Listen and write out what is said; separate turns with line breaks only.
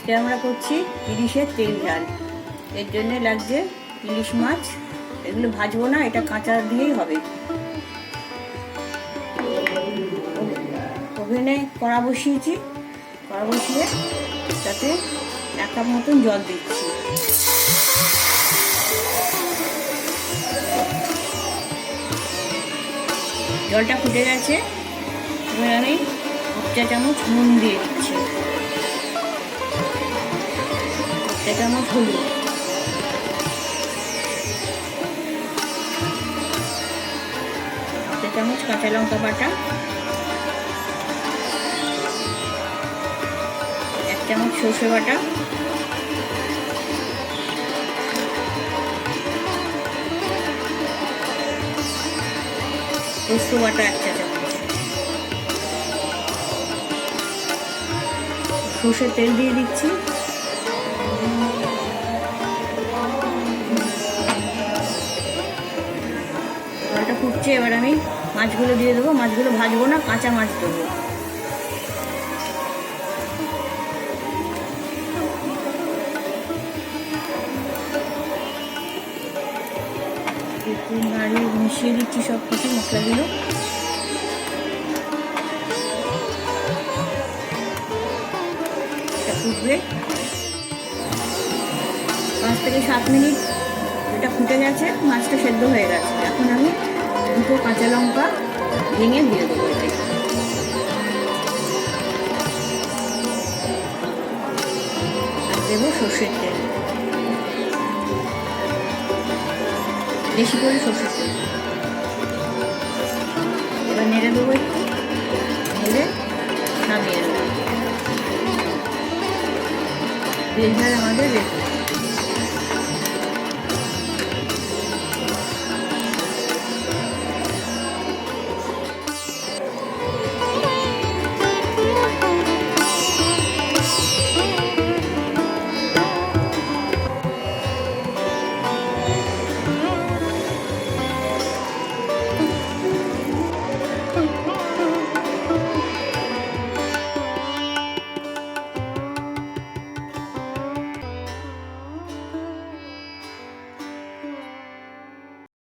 আজকে আমরা করছি ইলিশের তেল ঝাল। এর জন্য লাগছে ইলিশ মাছ। এগুলো ভাজবো না, এটা কাঁচা দিয়েই হবে। ওভেনে কড়া বসিয়েছি, কড়া বসিয়ে তাতে 1 কাপ মতন জল দিচ্ছি। জলটা ফুটে গেছে, এবার আমি 1 চা চামচ নুন দিয়ে দিচ্ছি, 1 চা চামচ হলুদ, 1 চা চামচ কাঁচা লঙ্কা বাটা, 1 চামচ সর্ষে বাটা, পোস্ত বাটা 1 চা চামচ, সর্ষের তেল দিয়ে দিচ্ছি, জলটা ফুটছে। এবার আমি মাছগুলো দিয়ে দেবো। মাছগুলো ভাজবো না, কাঁচা মাছ দেবো। একটু নাড়িয়ে মিশিয়ে দিচ্ছি সব কিছু মশলাগুলো। এটা ফুটবে 5 থেকে 7 মিনিট। এটা ফুটে গেছে, মাছটা সেদ্ধ হয়ে গেছে। এখন আমি 2 কাঁচা লঙ্কা ভেঙে দিয়ে দেবো এতে। দেবো সর্ষের তেল, বেশি করে সর্ষের তেল। এবার নেড়ে দেবো, একটু নেড়ে নামিয়ে দেবো। তেল ঝাল আমাদের রেডি।